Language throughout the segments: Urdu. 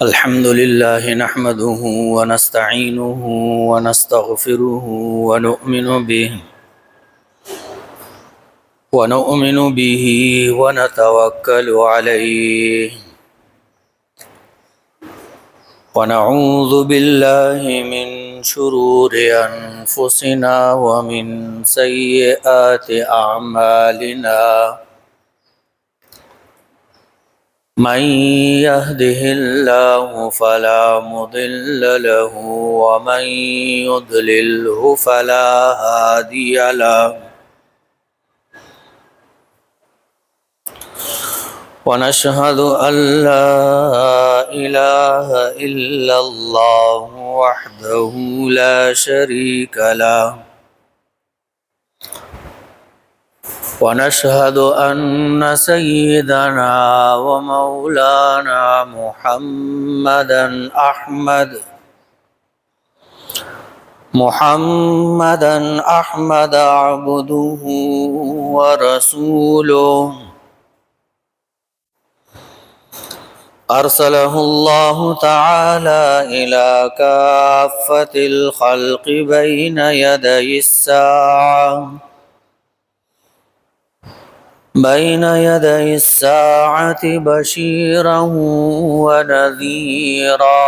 الحمد لله نحمده ونستعينه ونستغفره ونؤمن به ونتوكل عليه ونعوذ بالله من شرور أنفسنا ومن سيئات أعمالنا من يهده الله فلا مضل له ومن يضلله فلا هادي له ونشهد أن لا إله إلا الله وحده لا شريك له ونشهد أن سيدنا ومولانا محمدا أحمد عبده ورسوله أرسله الله تعالى إلى كافة الخلق بين يدي الساعة بشيرا ونذيرا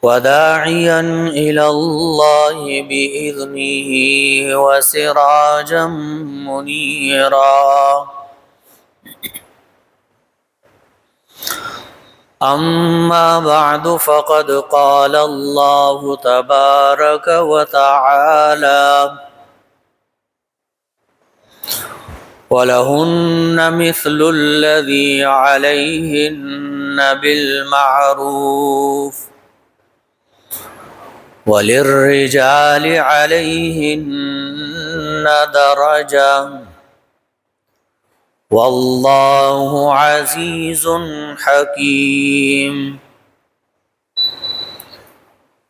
وداعيا إلى الله بإذنه وسراجا منيرا أما بعد فقد قال الله تبارك وتعالى ولهن مثل الذي عليهن بالمعروف وللرجال عليهن درجة والله عزيز حكيم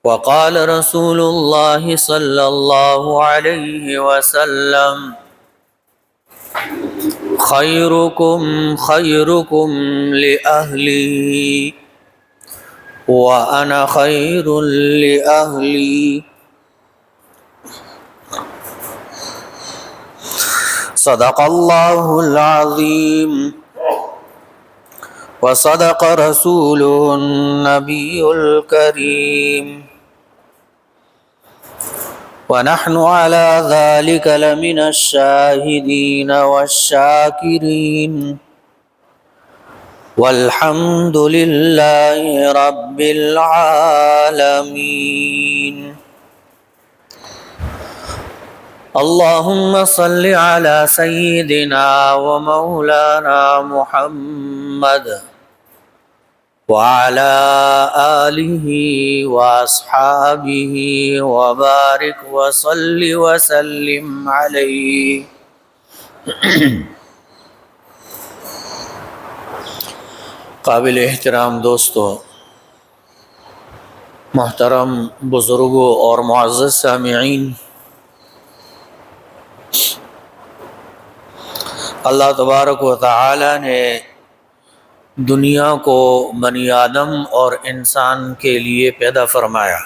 وقال رسول الله صلى الله عليه وسلم خيركم لأهلي وأنا خير لأهلي صدق الله العظيم وصدق رسوله النبي الكريم ونحن على ذلك لمن الشاهدين والشاكرين والحمد لله رب العالمين اللهم صل على سيدنا ومولانا محمد وعلى آله وأصحابه وبارك وصل وسلم عليه قابل احترام دوستو، محترم بزرگوں اور معزز سامعین، اللہ تبارک و تعالی نے دنیا کو بنی آدم اور انسان کے لیے پیدا فرمایا،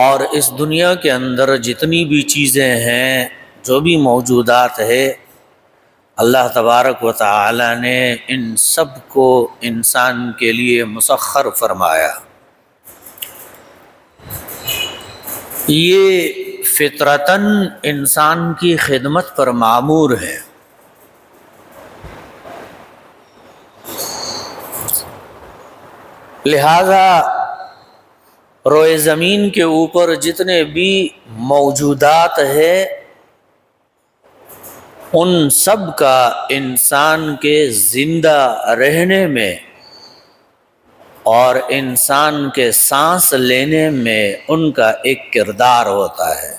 اور اس دنیا کے اندر جتنی بھی چیزیں ہیں، جو بھی موجودات ہے، اللہ تبارک و تعالی نے ان سب کو انسان کے لیے مسخر فرمایا۔ یہ فطرتاً انسان کی خدمت پر مامور ہے۔ لہذا روئے زمین کے اوپر جتنے بھی موجودات ہیں، ان سب کا انسان کے زندہ رہنے میں اور انسان کے سانس لینے میں ان کا ایک کردار ہوتا ہے۔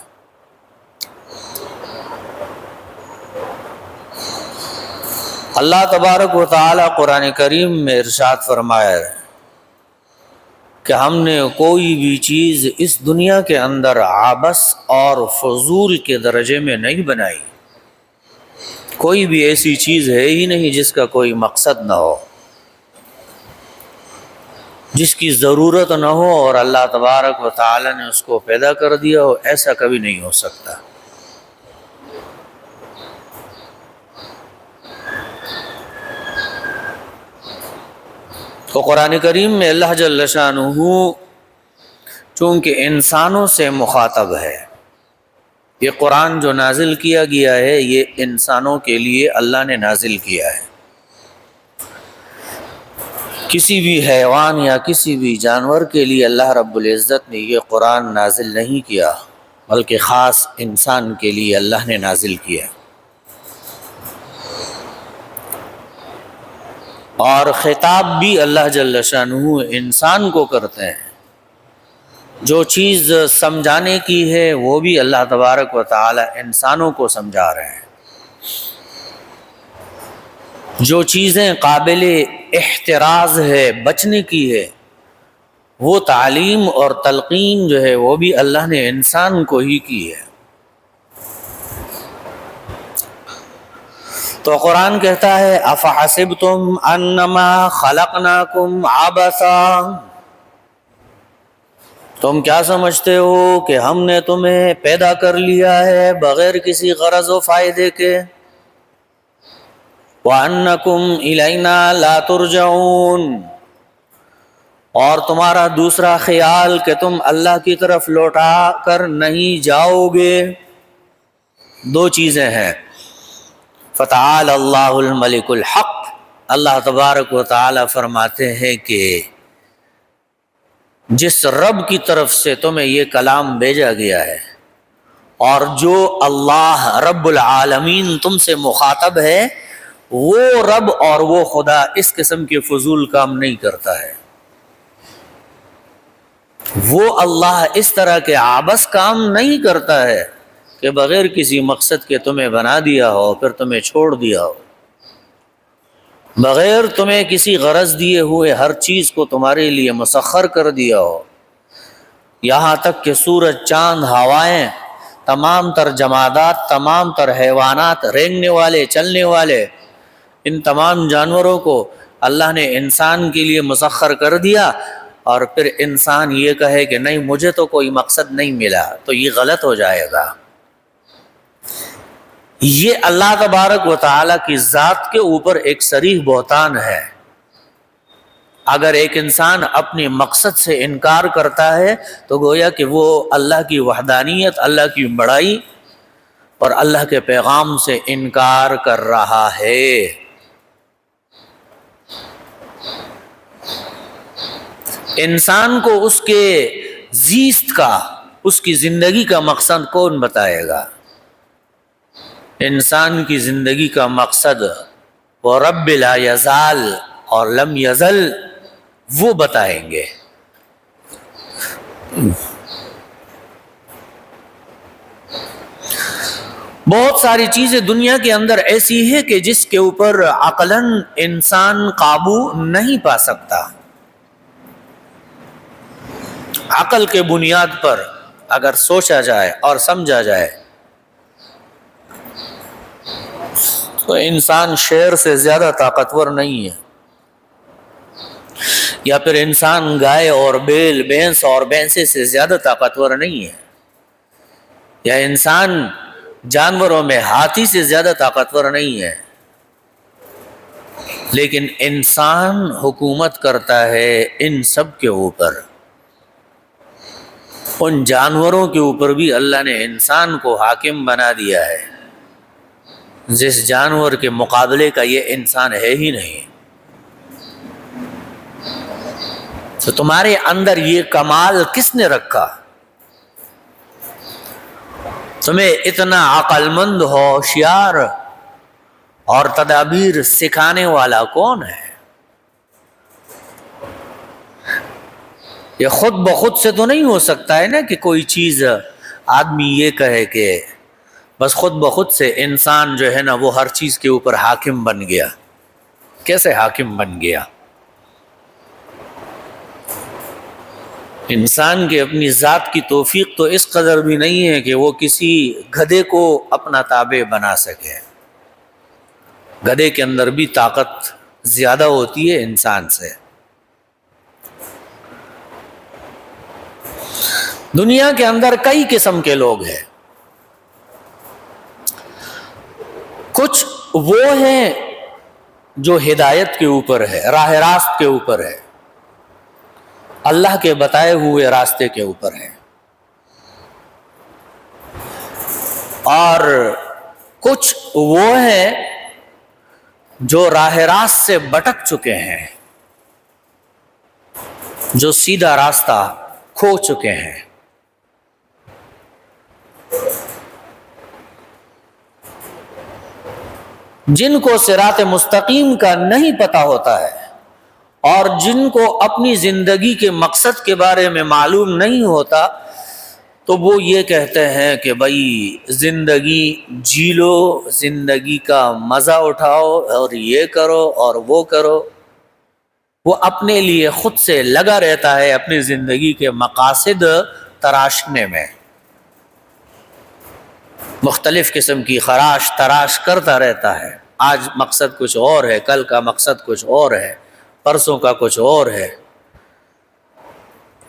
اللہ تبارک و تعالی قرآن کریم میں ارشاد فرمایا ہے کہ ہم نے کوئی بھی چیز اس دنیا کے اندر عبث اور فضول کے درجے میں نہیں بنائی، کوئی بھی ایسی چیز ہے ہی نہیں جس کا کوئی مقصد نہ ہو، جس کی ضرورت نہ ہو اور اللہ تبارک و تعالی نے اس کو پیدا کر دیا ہو، ایسا کبھی نہیں ہو سکتا۔ تو قرآن کریم میں اللہ جل شانہ چونکہ انسانوں سے مخاطب ہے، یہ قرآن جو نازل کیا گیا ہے یہ انسانوں کے لیے اللہ نے نازل کیا ہے، کسی بھی حیوان یا کسی بھی جانور کے لیے اللہ رب العزت نے یہ قرآن نازل نہیں کیا، بلکہ خاص انسان کے لیے اللہ نے نازل کیا۔ اور خطاب بھی اللہ جل شانہ انسان کو کرتے ہیں، جو چیز سمجھانے کی ہے وہ بھی اللہ تبارک و تعالی انسانوں کو سمجھا رہے ہیں، جو چیزیں قابل احتراز ہے، بچنے کی ہے، وہ تعلیم اور تلقین جو ہے وہ بھی اللہ نے انسان کو ہی کی ہے۔ تو قرآن کہتا ہے افحسبتم انما خلقناکم عبثا، تم کیا سمجھتے ہو کہ ہم نے تمہیں پیدا کر لیا ہے بغیر کسی غرض و فائدے کے، وَأَنَّكُمْ إِلَيْنَا لَا تُرْجَعُونَ، اور تمہارا دوسرا خیال کہ تم اللہ کی طرف لوٹا کر نہیں جاؤ گے۔ دو چیزیں ہیں، فَتَعَالَى اللَّهُ الْمَلِكُ الْحَقُّ، اللہ تبارک و تعالی فرماتے ہیں کہ جس رب کی طرف سے تمہیں یہ کلام بھیجا گیا ہے اور جو اللہ رب العالمین تم سے مخاطب ہے، وہ رب اور وہ خدا اس قسم کے فضول کام نہیں کرتا ہے، وہ اللہ اس طرح کے عابث کام نہیں کرتا ہے کہ بغیر کسی مقصد کے تمہیں بنا دیا ہو پھر تمہیں چھوڑ دیا ہو، بغیر تمہیں کسی غرض دیے ہوئے ہر چیز کو تمہارے لیے مسخر کر دیا ہو، یہاں تک کہ سورج، چاند، ہوائیں، تمام تر جمادات، تمام تر حیوانات، رینگنے والے، چلنے والے، ان تمام جانوروں کو اللہ نے انسان کے لیے مسخر کر دیا، اور پھر انسان یہ کہے کہ نہیں مجھے تو کوئی مقصد نہیں ملا، تو یہ غلط ہو جائے گا۔ یہ اللہ تبارک و تعالی کی ذات کے اوپر ایک صریح بہتان ہے۔ اگر ایک انسان اپنے مقصد سے انکار کرتا ہے تو گویا کہ وہ اللہ کی وحدانیت، اللہ کی بڑائی اور اللہ کے پیغام سے انکار کر رہا ہے۔ انسان کو اس کے زیست کا، اس کی زندگی کا مقصد کون بتائے گا؟ انسان کی زندگی کا مقصد وہ رب لا یزال اور لم یزل وہ بتائیں گے۔ بہت ساری چیزیں دنیا کے اندر ایسی ہے کہ جس کے اوپر عقلاً انسان قابو نہیں پا سکتا، عقل کے بنیاد پر اگر سوچا جائے اور سمجھا جائے تو انسان شیر سے زیادہ طاقتور نہیں ہے، یا پھر انسان گائے اور بیل، بھینس اور بھینسے سے زیادہ طاقتور نہیں ہے، یا انسان جانوروں میں ہاتھی سے زیادہ طاقتور نہیں ہے، لیکن انسان حکومت کرتا ہے ان سب کے اوپر۔ ان جانوروں کے اوپر بھی اللہ نے انسان کو حاکم بنا دیا ہے، جس جانور کے مقابلے کا یہ انسان ہے ہی نہیں۔ تو تمہارے اندر یہ کمال کس نے رکھا؟ تمہیں اتنا عقل مند، ہوشیار اور تدابیر سکھانے والا کون ہے؟ یہ خود بخود سے تو نہیں ہو سکتا ہے نا کہ کوئی چیز آدمی یہ کہے کہ بس خود بخود سے انسان جو ہے نا وہ ہر چیز کے اوپر حاکم بن گیا۔ کیسے حاکم بن گیا؟ انسان کے اپنی ذات کی توفیق تو اس قدر بھی نہیں ہے کہ وہ کسی گدھے کو اپنا تابع بنا سکے۔ گدھے کے اندر بھی طاقت زیادہ ہوتی ہے انسان سے۔ دنیا کے اندر کئی قسم کے لوگ ہیں، کچھ وہ ہیں جو ہدایت کے اوپر ہے، راہ راست کے اوپر ہے، اللہ کے بتائے ہوئے راستے کے اوپر ہے، اور کچھ وہ ہیں جو راہ راست سے بھٹک چکے ہیں، جو سیدھا راستہ کھو چکے ہیں۔ جن کو صراط مستقیم کا نہیں پتہ ہوتا ہے اور جن کو اپنی زندگی کے مقصد کے بارے میں معلوم نہیں ہوتا، تو وہ یہ کہتے ہیں کہ بھائی زندگی جی لو، زندگی کا مزہ اٹھاؤ اور یہ کرو اور وہ کرو۔ وہ اپنے لیے خود سے لگا رہتا ہے اپنی زندگی کے مقاصد تراشنے میں، مختلف قسم کی خراش تراش کرتا رہتا ہے۔ آج مقصد کچھ اور ہے، کل کا مقصد کچھ اور ہے، پرسوں کا کچھ اور ہے،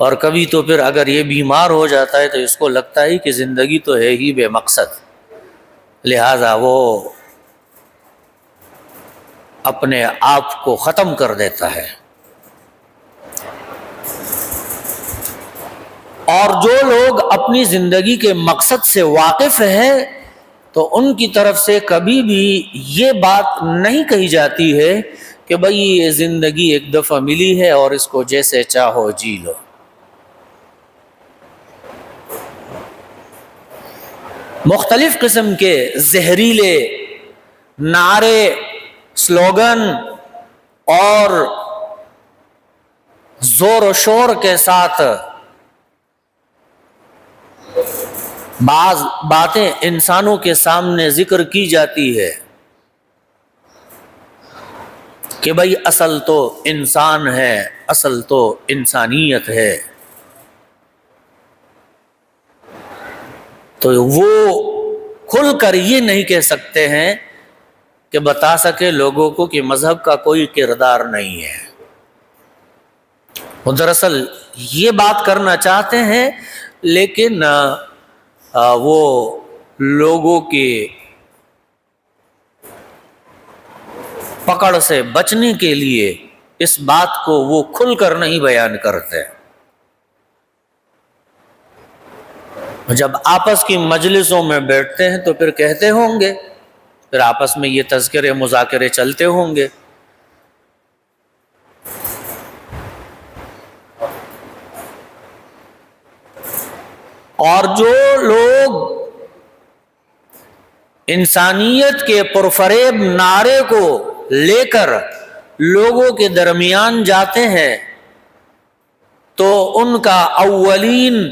اور کبھی تو پھر اگر یہ بیمار ہو جاتا ہے تو اس کو لگتا ہے کہ زندگی تو ہے ہی بے مقصد، لہذا وہ اپنے آپ کو ختم کر دیتا ہے۔ اور جو لوگ اپنی زندگی کے مقصد سے واقف ہیں تو ان کی طرف سے کبھی بھی یہ بات نہیں کہی جاتی ہے کہ بھئی یہ زندگی ایک دفعہ ملی ہے اور اس کو جیسے چاہو جی لو۔ مختلف قسم کے زہریلے نعرے، سلوگن اور زور و شور کے ساتھ بعض باتیں انسانوں کے سامنے ذکر کی جاتی ہے کہ بھئی اصل تو انسان ہے، اصل تو انسانیت ہے، تو وہ کھل کر یہ نہیں کہہ سکتے ہیں کہ بتا سکے لوگوں کو کہ مذہب کا کوئی کردار نہیں ہے۔ وہ دراصل یہ بات کرنا چاہتے ہیں، لیکن وہ لوگوں کے پکڑ سے بچنے کے لیے اس بات کو وہ کھل کر نہیں بیان کرتے۔ جب آپس کی مجلسوں میں بیٹھتے ہیں تو پھر کہتے ہوں گے، پھر آپس میں یہ تذکرے مذاکرے چلتے ہوں گے۔ اور جو لوگ انسانیت کے پرفریب نعرے کو لے کر لوگوں کے درمیان جاتے ہیں تو ان کا اولین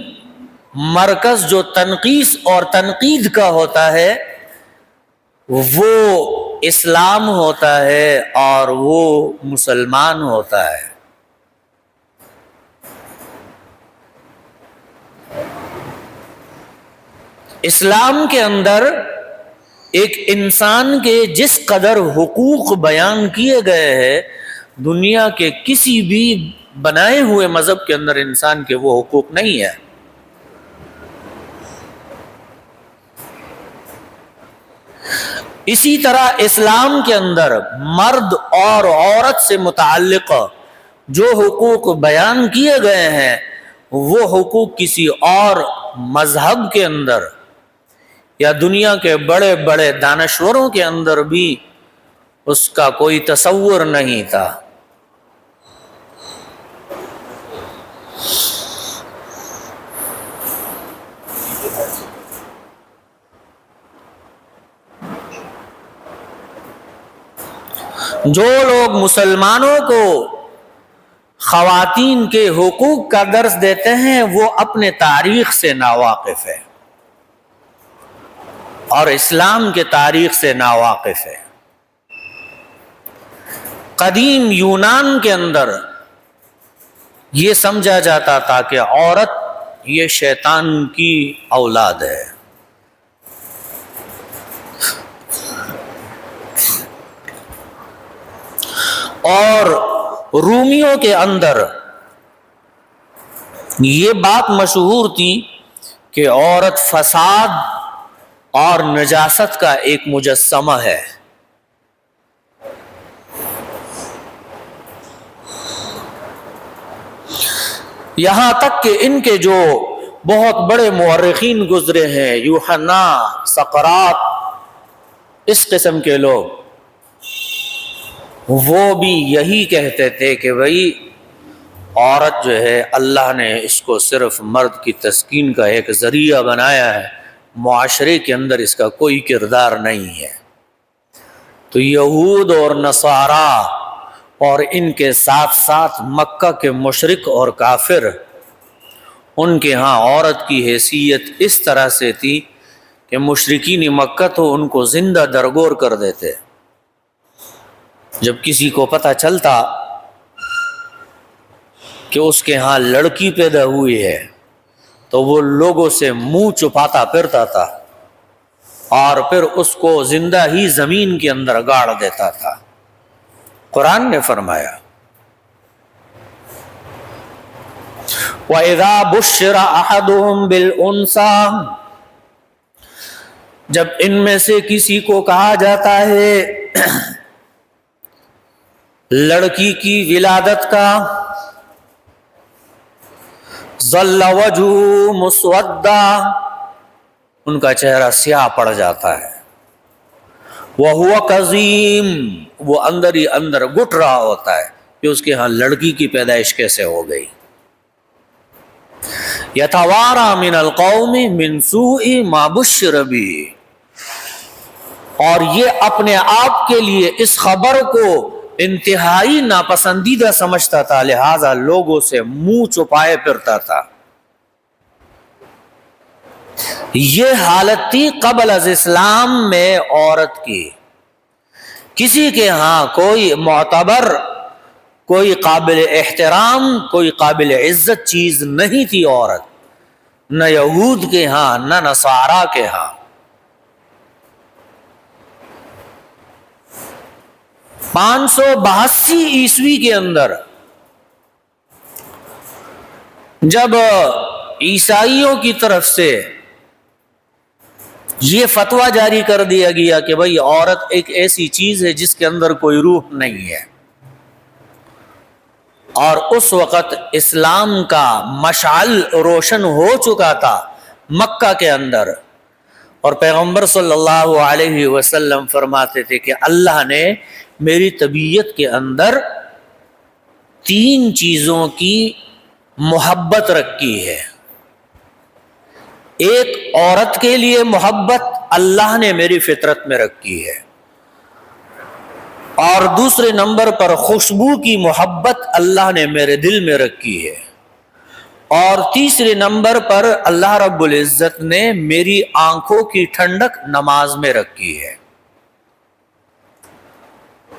مرکز جو تنقیص اور تنقید کا ہوتا ہے وہ اسلام ہوتا ہے اور وہ مسلمان ہوتا ہے۔ اسلام کے اندر ایک انسان کے جس قدر حقوق بیان کیے گئے ہیں، دنیا کے کسی بھی بنائے ہوئے مذہب کے اندر انسان کے وہ حقوق نہیں ہے۔ اسی طرح اسلام کے اندر مرد اور عورت سے متعلق جو حقوق بیان کیے گئے ہیں وہ حقوق کسی اور مذہب کے اندر یا دنیا کے بڑے بڑے دانشوروں کے اندر بھی اس کا کوئی تصور نہیں تھا۔ جو لوگ مسلمانوں کو خواتین کے حقوق کا درس دیتے ہیں وہ اپنے تاریخ سے ناواقف ہے اور اسلام کے تاریخ سے ناواقف ہے۔ قدیم یونان کے اندر یہ سمجھا جاتا تھا کہ عورت یہ شیطان کی اولاد ہے، اور رومیوں کے اندر یہ بات مشہور تھی کہ عورت فساد اور نجاست کا ایک مجسمہ ہے. یہاں تک کہ ان کے جو بہت بڑے مورخین گزرے ہیں، یوحنا، سقراط، اس قسم کے لوگ، وہ بھی یہی کہتے تھے کہ بھئی عورت جو ہے اللہ نے اس کو صرف مرد کی تسکین کا ایک ذریعہ بنایا ہے، معاشرے کے اندر اس کا کوئی کردار نہیں ہے. تو یہود اور نصارا اور ان کے ساتھ ساتھ مکہ کے مشرک اور کافر، ان کے ہاں عورت کی حیثیت اس طرح سے تھی کہ مشرکین مکہ تو ان کو زندہ درگور کر دیتے. جب کسی کو پتہ چلتا کہ اس کے ہاں لڑکی پیدا ہوئی ہے تو وہ لوگوں سے منہ چھپاتا پھرتا تھا اور پھر اس کو زندہ ہی زمین کے اندر گاڑ دیتا تھا. قرآن نے فرمایا وَإِذَا بُشِّرَ أَحَدُهُمْ بِالْأُنثَىٰ، جب ان میں سے کسی کو کہا جاتا ہے لڑکی کی ولادت کا، ظل وجهه مسودا، ان کا چہرہ سیاہ پڑ جاتا ہے. وَهُوَ كَظِيمٌ، وہ اندر ہی اندر گٹ رہا ہوتا ہے کہ اس کے ہاں لڑکی کی پیدائش کیسے ہو گئی. يَتَوَارَى مِنَ الْقَوْمِ مِنْ سُوءِ مَا بُشِّرَ بِهِ، اور یہ اپنے آپ کے لیے اس خبر کو انتہائی ناپسندیدہ سمجھتا تھا، لہذا لوگوں سے منہ چھپائے پھرتا تھا. یہ حالت تھی قبل از اسلام میں عورت کی. کسی کے ہاں کوئی معتبر، کوئی قابل احترام، کوئی قابل عزت چیز نہیں تھی عورت، نہ یہود کے ہاں نہ نصارا کے ہاں. 582 عیسوی کے اندر جب عیسائیوں کی طرف سے یہ فتویٰ جاری کر دیا گیا کہ بھئی عورت ایک ایسی چیز ہے جس کے اندر کوئی روح نہیں ہے، اور اس وقت اسلام کا مشعل روشن ہو چکا تھا مکہ کے اندر، اور پیغمبر صلی اللہ علیہ وسلم فرماتے تھے کہ اللہ نے میری طبیعت کے اندر 3 چیزوں کی محبت رکھی ہے. ایک عورت کے لیے محبت اللہ نے میری فطرت میں رکھی ہے، اور دوسرے نمبر پر خوشبو کی محبت اللہ نے میرے دل میں رکھی ہے، اور تیسرے نمبر پر اللہ رب العزت نے میری آنکھوں کی ٹھنڈک نماز میں رکھی ہے.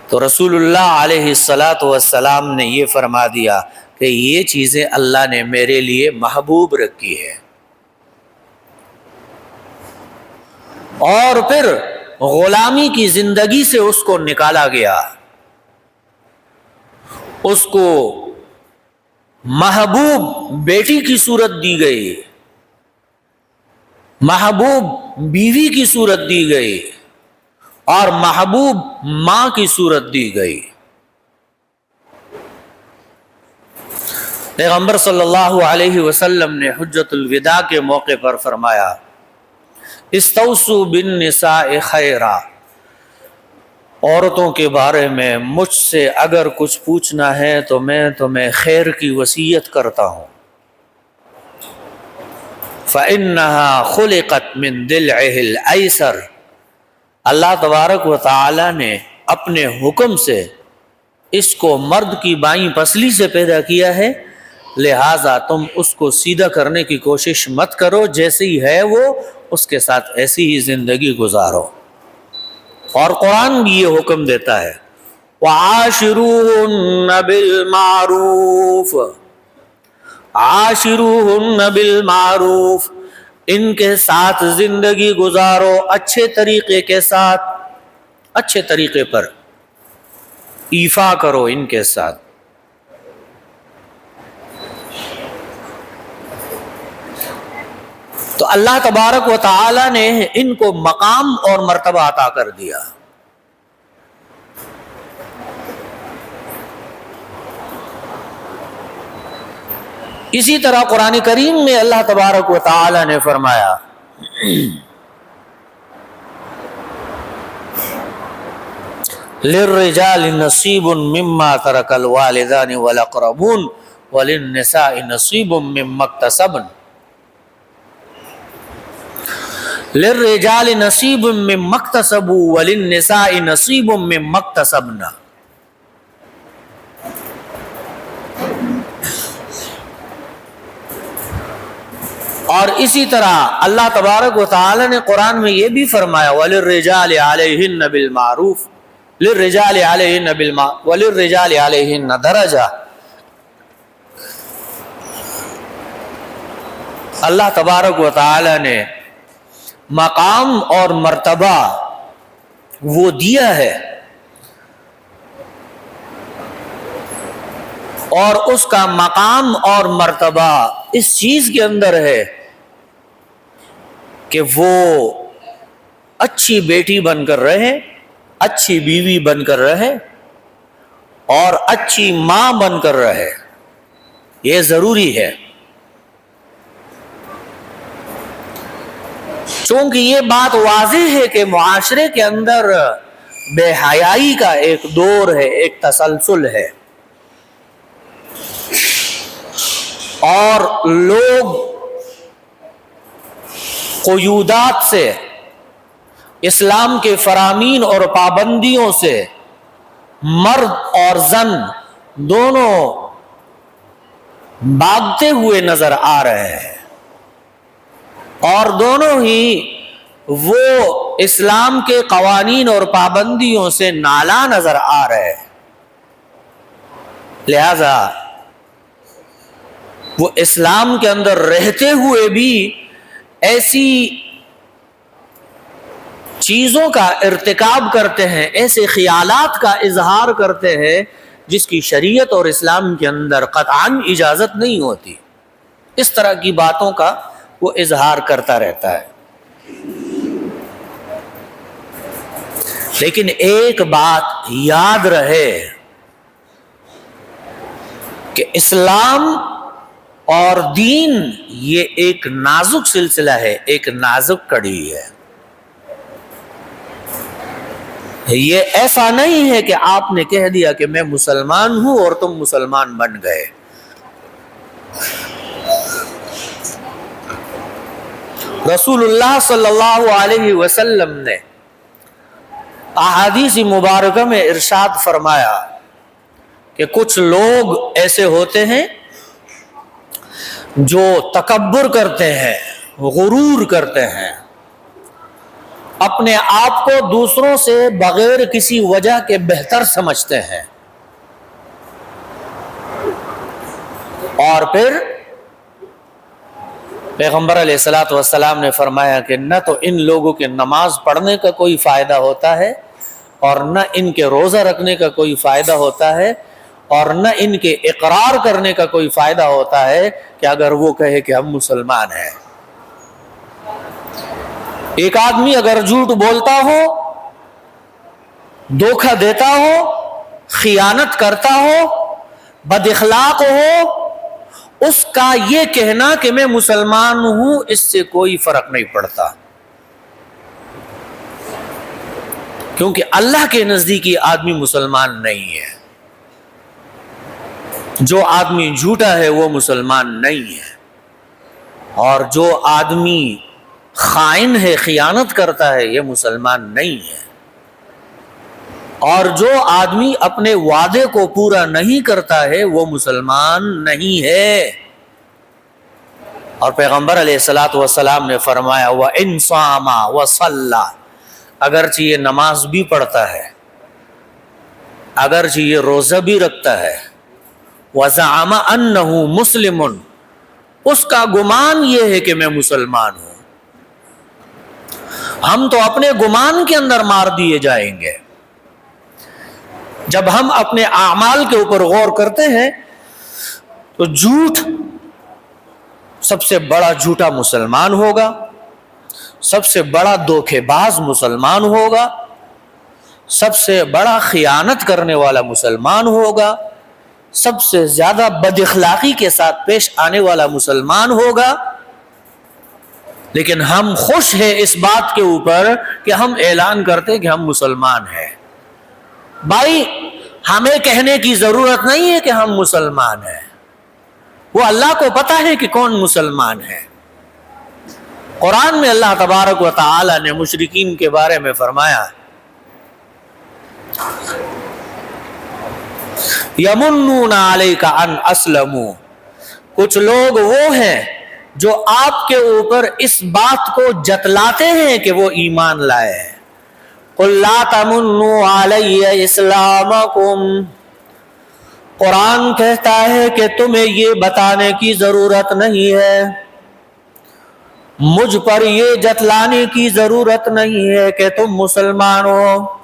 تو رسول اللہ علیہ السلام نے یہ فرما دیا کہ یہ چیزیں اللہ نے میرے لیے محبوب رکھی ہے. اور پھر غلامی کی زندگی سے اس کو نکالا گیا، اس کو محبوب بیٹی کی صورت دی گئی، محبوب بیوی کی صورت دی گئی، اور محبوب ماں کی صورت دی گئی. پیغمبر صلی اللہ علیہ وسلم نے حجۃ الوداع کے موقع پر فرمایا استوصوا بالنساء خیرا، عورتوں کے بارے میں مجھ سے اگر کچھ پوچھنا ہے تو میں تمہیں خیر کی وصیت کرتا ہوں. فإنها خلقت من ضلعه الأيسر، اللہ تبارک و تعالی نے اپنے حکم سے اس کو مرد کی بائیں پسلی سے پیدا کیا ہے، لہٰذا تم اس کو سیدھا کرنے کی کوشش مت کرو، جیسے ہی ہے وہ اس کے ساتھ ایسی ہی زندگی گزارو. اور قرآن بھی یہ حکم دیتا ہے وَعَاشِرُوهُنَّ بِالْمَعْرُوفِ، عاشروہن بالمعروف، ان کے ساتھ زندگی گزارو اچھے طریقے کے ساتھ، اچھے طریقے پر. ایفا کرو ان کے ساتھ۔ تو اللہ تبارک و تعالی نے ان کو مقام اور مرتبہ عطا کر دیا۔ اسی طرح قرآن کریم میں اللہ تبارک و تعالی نے فرمایا للرجال نصیب مما ترک الوالدان والاقربون وللنساء نصیب مما اکتسبن۔ للرجال نصیب مما اکتسبوا وللنساء نصیب مما اکتسبن۔ اور اسی طرح اللہ تبارک و تعالی نے قرآن میں یہ بھی فرمایا وَلِلرِّجَالِ عَلَيْهِنَّ بِالْمَعْرُوفِ لِلرِّجَالِ عَلَيْهِنَّ بِالْمَعْرُوفِ وَلِلرِّجَالِ عَلَيْهِنَّ دَرَجَةٌ۔ اللہ تبارک و تعالی نے مقام اور مرتبہ وہ دیا ہے، اور اس کا مقام اور مرتبہ اس چیز کے اندر ہے کہ وہ اچھی بیٹی بن کر رہے، اچھی بیوی بن کر رہے، اور اچھی ماں بن کر رہے۔ یہ ضروری ہے، چونکہ یہ بات واضح ہے کہ معاشرے کے اندر بے حیائی کا ایک دور ہے، ایک تسلسل ہے، اور لوگ قیودات سے، اسلام کے فرامین اور پابندیوں سے مرد اور زن دونوں بھاگتے ہوئے نظر آ رہے ہیں، اور دونوں ہی وہ اسلام کے قوانین اور پابندیوں سے نالاں نظر آ رہے ہیں۔ لہذا وہ اسلام کے اندر رہتے ہوئے بھی ایسی چیزوں کا ارتکاب کرتے ہیں، ایسے خیالات کا اظہار کرتے ہیں جس کی شریعت اور اسلام کے اندر قطعاً اجازت نہیں ہوتی۔ اس طرح کی باتوں کا وہ اظہار کرتا رہتا ہے۔ لیکن ایک بات یاد رہے کہ اسلام اور دین یہ ایک نازک سلسلہ ہے، ایک نازک کڑی ہے۔ یہ ایسا نہیں ہے کہ آپ نے کہہ دیا کہ میں مسلمان ہوں اور تم مسلمان بن گئے۔ رسول اللہ صلی اللہ علیہ وسلم نے احادیث مبارکہ میں ارشاد فرمایا کہ کچھ لوگ ایسے ہوتے ہیں جو تکبر کرتے ہیں، غرور کرتے ہیں، اپنے آپ کو دوسروں سے بغیر کسی وجہ کے بہتر سمجھتے ہیں، اور پھر پیغمبر علیہ الصلوۃ والسلام نے فرمایا کہ نہ تو ان لوگوں کے نماز پڑھنے کا کوئی فائدہ ہوتا ہے، اور نہ ان کے روزہ رکھنے کا کوئی فائدہ ہوتا ہے، اور نہ ان کے اقرار کرنے کا کوئی فائدہ ہوتا ہے کہ اگر وہ کہے کہ ہم مسلمان ہیں۔ ایک آدمی اگر جھوٹ بولتا ہو، دھوکہ دیتا ہو، خیانت کرتا ہو، بد اخلاق ہو، اس کا یہ کہنا کہ میں مسلمان ہوں اس سے کوئی فرق نہیں پڑتا، کیونکہ اللہ کے نزدیک یہ آدمی مسلمان نہیں ہے۔ جو آدمی جھوٹا ہے وہ مسلمان نہیں ہے، اور جو آدمی خائن ہے، خیانت کرتا ہے، یہ مسلمان نہیں ہے، اور جو آدمی اپنے وعدے کو پورا نہیں کرتا ہے وہ مسلمان نہیں ہے۔ اور پیغمبر علیہ الصلوۃ والسلام نے فرمایا وَإِنْ صَامَ وَصَلَّى، اگرچہ یہ نماز بھی پڑھتا ہے، اگرچہ یہ روزہ بھی رکھتا ہے، وَزَعَمَ أَنَّهُ مُسْلِمٌ، اس کا گمان یہ ہے کہ میں مسلمان ہوں، ہم تو اپنے گمان کے اندر مار دیے جائیں گے۔ جب ہم اپنے اعمال کے اوپر غور کرتے ہیں تو جھوٹ سب سے بڑا جھوٹا مسلمان ہوگا، سب سے بڑا دھوکے باز مسلمان ہوگا، سب سے بڑا خیانت کرنے والا مسلمان ہوگا، سب سے زیادہ بد اخلاقی کے ساتھ پیش آنے والا مسلمان ہوگا۔ لیکن ہم خوش ہیں اس بات کے اوپر کہ ہم اعلان کرتے کہ ہم مسلمان ہیں۔ بھائی ہمیں کہنے کی ضرورت نہیں ہے کہ ہم مسلمان ہیں، وہ اللہ کو پتا ہے کہ کون مسلمان ہے۔ قرآن میں اللہ تبارک و تعالی نے مشرکین کے بارے میں فرمایا، یمنون علیک ان اسلموا، کچھ لوگ وہ ہیں جو آپ کے اوپر اس بات کو جتلاتے ہیں کہ وہ ایمان لائے ہیں۔ قل لا تمنوا علی اسلامکم، قرآن کہتا ہے کہ تمہیں یہ بتانے کی ضرورت نہیں ہے، مجھ پر یہ جتلانے کی ضرورت نہیں ہے کہ تم مسلمان ہو۔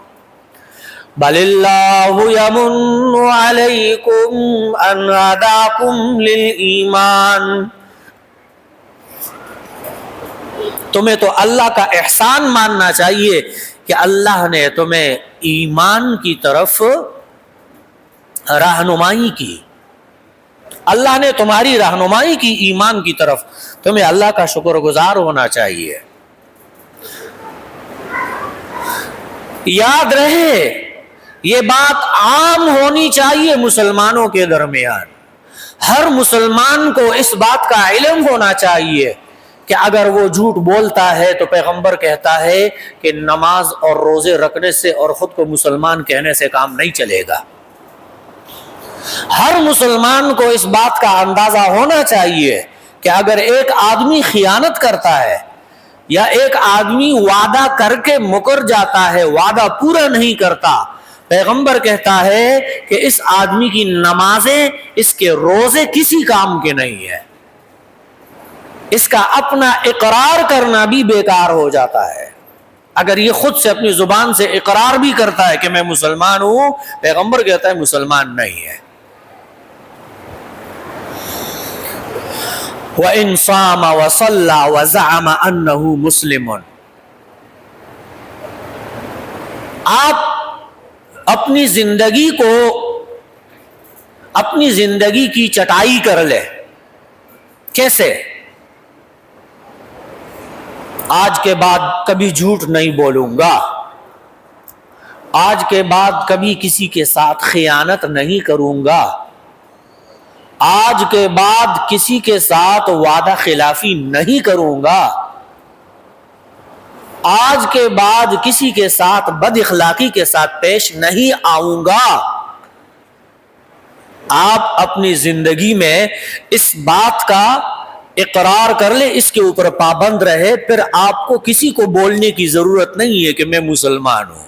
بل اللہ یمن علیکم ان ہداکم للایمان، تمہیں تو اللہ کا احسان ماننا چاہیے کہ اللہ نے تمہیں ایمان کی طرف رہنمائی کی، اللہ نے تمہاری رہنمائی کی ایمان کی طرف، تمہیں اللہ کا شکر گزار ہونا چاہیے۔ یاد رہے یہ بات عام ہونی چاہیے مسلمانوں کے درمیان، ہر مسلمان کو اس بات کا علم ہونا چاہیے کہ اگر وہ جھوٹ بولتا ہے تو پیغمبر کہتا ہے کہ نماز اور روزے رکھنے سے اور خود کو مسلمان کہنے سے کام نہیں چلے گا۔ ہر مسلمان کو اس بات کا اندازہ ہونا چاہیے کہ اگر ایک آدمی خیانت کرتا ہے یا ایک آدمی وعدہ کر کے مکر جاتا ہے، وعدہ پورا نہیں کرتا، پیغمبر کہتا ہے کہ اس آدمی کی نمازیں، اس کے روزے کسی کام کے نہیں ہے، اس کا اپنا اقرار کرنا بھی بیکار ہو جاتا ہے۔ اگر یہ خود سے اپنی زبان سے اقرار بھی کرتا ہے کہ میں مسلمان ہوں، پیغمبر کہتا ہے مسلمان نہیں ہے۔ وَإِن صَامَ وَصَلَّى وَزَعَمَ أَنَّهُ مُسْلِمٌ، آپ اپنی زندگی کو، اپنی زندگی کی چٹائی کر لے۔ کیسے؟ آج کے بعد کبھی جھوٹ نہیں بولوں گا، آج کے بعد کبھی کسی کے ساتھ خیانت نہیں کروں گا، آج کے بعد کسی کے ساتھ وعدہ خلافی نہیں کروں گا، آج کے بعد کسی کے ساتھ بد اخلاقی کے ساتھ پیش نہیں آؤں گا۔ آپ اپنی زندگی میں اس بات کا اقرار کر لے، اس کے اوپر پابند رہے، پھر آپ کو کسی کو بولنے کی ضرورت نہیں ہے کہ میں مسلمان ہوں۔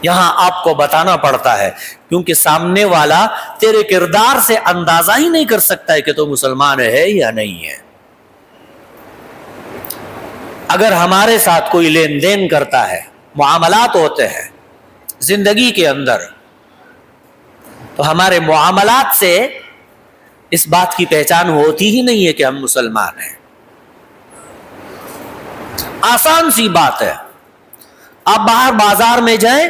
یہاں آپ کو بتانا پڑتا ہے کیونکہ سامنے والا تیرے کردار سے اندازہ ہی نہیں کر سکتا ہے کہ تو مسلمان ہے یا نہیں ہے۔ اگر ہمارے ساتھ کوئی لین دین کرتا ہے، معاملات ہوتے ہیں زندگی کے اندر، تو ہمارے معاملات سے اس بات کی پہچان ہوتی ہی نہیں ہے کہ ہم مسلمان ہیں۔ آسان سی بات ہے، آپ باہر بازار میں جائیں،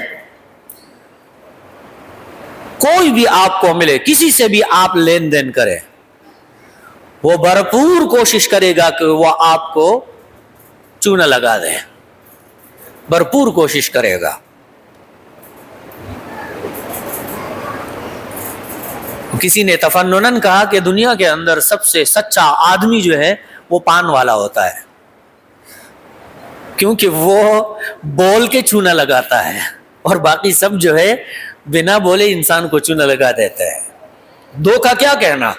کوئی بھی آپ کو ملے، کسی سے بھی آپ لین دین کریں، وہ بھرپور کوشش کرے گا کہ وہ آپ کو چونا لگا دے، بھرپور کوشش کرے گا۔ کسی نے تفنناً کہا کہ دنیا کے اندر سب سے سچا آدمی جو ہے وہ پان والا ہوتا ہے، کیونکہ وہ بول کے چونا لگاتا ہے، اور باقی سب جو ہے بنا بولے انسان کو چونا لگا دیتا ہے۔ دھوکہ کیا کہنا،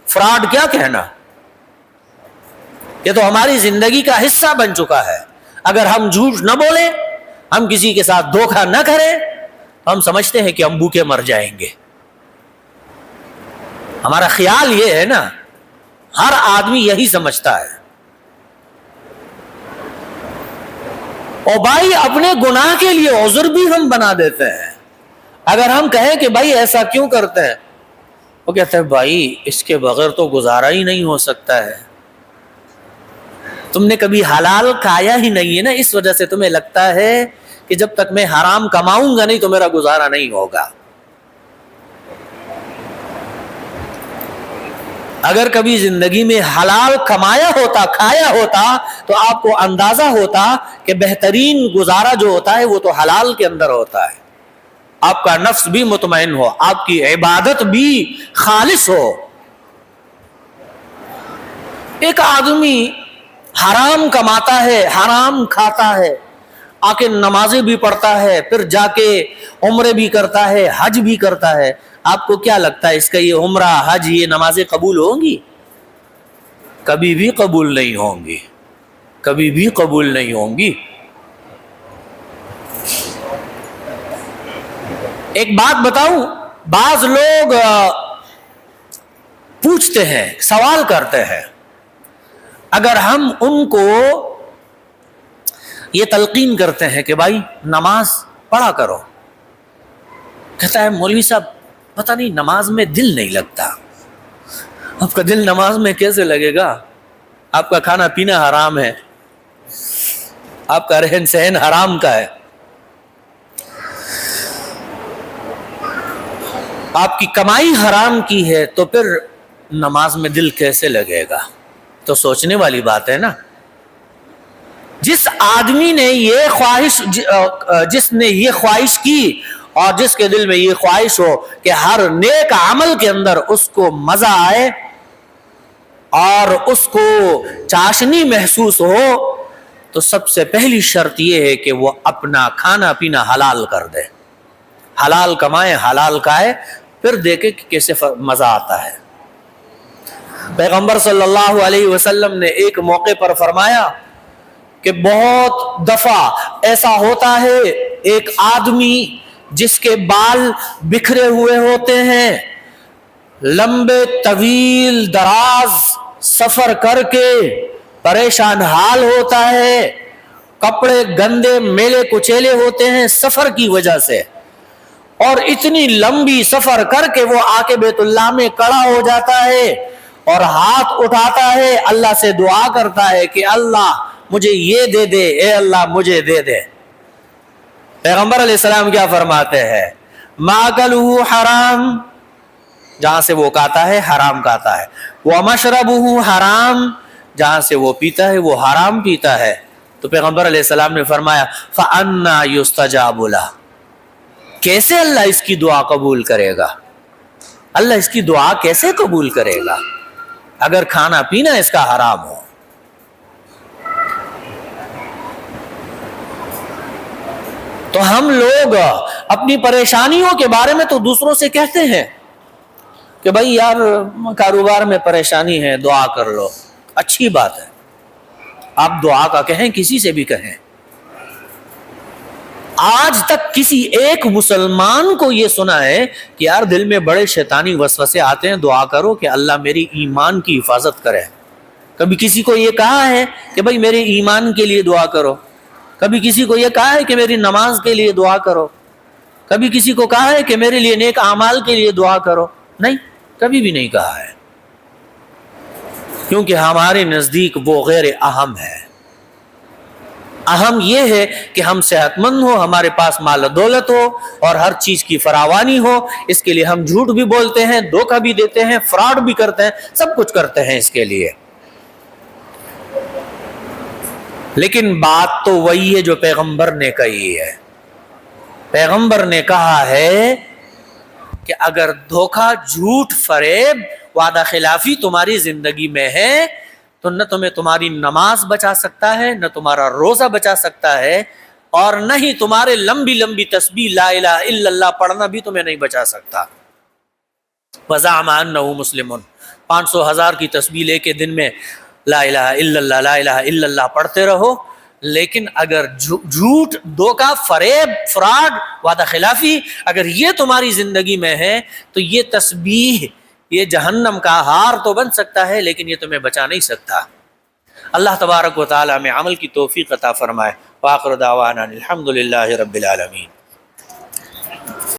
فراڈ کیا کہنا، یہ تو ہماری زندگی کا حصہ بن چکا ہے۔ اگر ہم جھوٹ نہ بولیں، ہم کسی کے ساتھ دھوکہ نہ کریں، ہم سمجھتے ہیں کہ ہم بھوکے مر جائیں گے۔ ہمارا خیال یہ ہے نا، ہر آدمی یہی سمجھتا ہے۔ اور بھائی اپنے گناہ کے لیے عذر بھی ہم بنا دیتے ہیں، اگر ہم کہیں کہ بھائی ایسا کیوں کرتے ہیں، وہ کہتے ہیں بھائی اس کے بغیر تو گزارا ہی نہیں ہو سکتا ہے، تم نے کبھی حلال کھایا ہی نہیں ہے نا، اس وجہ سے تمہیں لگتا ہے کہ جب تک میں حرام کماؤں گا نہیں تو میرا گزارا نہیں ہوگا۔ اگر کبھی زندگی میں حلال کمایا ہوتا، کھایا ہوتا، تو آپ کو اندازہ ہوتا کہ بہترین گزارا جو ہوتا ہے وہ تو حلال کے اندر ہوتا ہے، آپ کا نفس بھی مطمئن ہو، آپ کی عبادت بھی خالص ہو۔ ایک آدمی حرام کماتا ہے، حرام کھاتا ہے، آ کے نمازیں بھی پڑھتا ہے، پھر جا کے عمرے بھی کرتا ہے، حج بھی کرتا ہے، آپ کو کیا لگتا ہے اس کا یہ عمرہ، حج، یہ نمازیں قبول ہوں گی؟ کبھی بھی قبول نہیں ہوں گی، کبھی بھی قبول نہیں ہوں گی۔ ایک بات بتاؤں، بعض لوگ پوچھتے ہیں، سوال کرتے ہیں، اگر ہم ان کو یہ تلقین کرتے ہیں کہ بھائی نماز پڑھا کرو، کہتا ہے مولوی صاحب پتہ نہیں نماز میں دل نہیں لگتا۔ آپ کا دل نماز میں کیسے لگے گا؟ آپ کا کھانا پینا حرام ہے، آپ کا رہن سہن حرام کا ہے، آپ کی کمائی حرام کی ہے، تو پھر نماز میں دل کیسے لگے گا؟ تو سوچنے والی بات ہے نا۔ جس آدمی نے یہ خواہش، جس نے یہ خواہش کی اور جس کے دل میں یہ خواہش ہو کہ ہر نیک عمل کے اندر اس کو مزہ آئے اور اس کو چاشنی محسوس ہو، تو سب سے پہلی شرط یہ ہے کہ وہ اپنا کھانا پینا حلال کر دے، حلال کمائے، حلال کھائے، پھر دیکھے کہ کیسے مزہ آتا ہے۔ پیغمبر صلی اللہ علیہ وسلم نے ایک موقع پر فرمایا کہ بہت دفعہ ایسا ہوتا ہے ایک آدمی جس کے بال بکھرے ہوئے ہوتے ہیں، لمبے طویل دراز سفر کر کے پریشان حال ہوتا ہے، کپڑے گندے میلے کچیلے ہوتے ہیں سفر کی وجہ سے، اور اتنی لمبی سفر کر کے وہ آ کے بیت اللہ میں کھڑا ہو جاتا ہے اور ہاتھ اٹھاتا ہے، اللہ سے دعا کرتا ہے کہ اللہ مجھے یہ دے دے، اے اللہ مجھے دے دے۔ پیغمبر علیہ السلام کیا فرماتے ہیں؟ ماکلہ حرام، جہاں سے وہ کھاتا ہے حرام کھاتا ہے، ومشربہ حرام، جہاں سے وہ پیتا ہے وہ حرام پیتا ہے۔ تو پیغمبر علیہ السلام نے فرمایا فَأَنَّا يُسْتَجَابُ لَهُ، کیسے اللہ اس کی دعا قبول کرے گا؟ اللہ اس کی دعا کیسے قبول کرے گا اگر کھانا پینا اس کا حرام ہو؟ تو ہم لوگ اپنی پریشانیوں کے بارے میں تو دوسروں سے کہتے ہیں کہ بھائی یار کاروبار میں پریشانی ہے، دعا کر لو، اچھی بات ہے، آپ دعا کا کہیں، کسی سے بھی کہیں۔ آج تک کسی ایک مسلمان کو یہ سنا ہے کہ یار دل میں بڑے شیطانی وسوسے آتے ہیں، دعا کرو کہ اللہ میری ایمان کی حفاظت کرے؟ کبھی کسی کو یہ کہا ہے کہ بھائی میرے ایمان کے لیے دعا کرو؟ کبھی کسی کو یہ کہا ہے کہ میری نماز کے لیے دعا کرو؟ کبھی کسی کو کہا ہے کہ میرے لیے نیک اعمال کے لیے دعا کرو؟ نہیں، کبھی بھی نہیں کہا ہے، کیونکہ ہمارے نزدیک وہ غیر اہم ہے۔ اہم یہ ہے کہ ہم صحت مند ہو، ہمارے پاس مال و دولت ہو اور ہر چیز کی فراوانی ہو۔ اس کے لیے ہم جھوٹ بھی بولتے ہیں، دھوکہ بھی دیتے ہیں، فراڈ بھی کرتے ہیں، سب کچھ کرتے ہیں اس کے لیے۔ لیکن بات تو وہی ہے جو پیغمبر نے کہی ہے۔ پیغمبر نے کہا ہے کہ اگر دھوکہ، جھوٹ، فریب، وعدہ خلافی تمہاری زندگی میں ہے تو نہ تمہیں تمہاری نماز بچا سکتا ہے، نہ تمہارا روزہ بچا سکتا ہے، اور نہ ہی تمہارے لمبی لمبی تسبیح لا الہ الا اللہ پڑھنا بھی تمہیں نہیں بچا سکتا۔ وَزَعَمَ أَنَّهُ مُسْلِمٌ، 500,000 کی تسبیح لے کے دن میں لا الہ الا اللہ، لا الہ الا اللہ پڑھتے رہو، لیکن اگر جھوٹ، دھوکہ، فریب، فراڈ، وعدہ خلافی اگر یہ تمہاری زندگی میں ہے تو یہ تسبیح، یہ جہنم کا ہار تو بن سکتا ہے لیکن یہ تمہیں بچا نہیں سکتا۔ اللہ تبارک و تعالی میں عمل کی توفیق عطا فرمائے۔ وآخر دعوانا الحمدللہ رب العالمین۔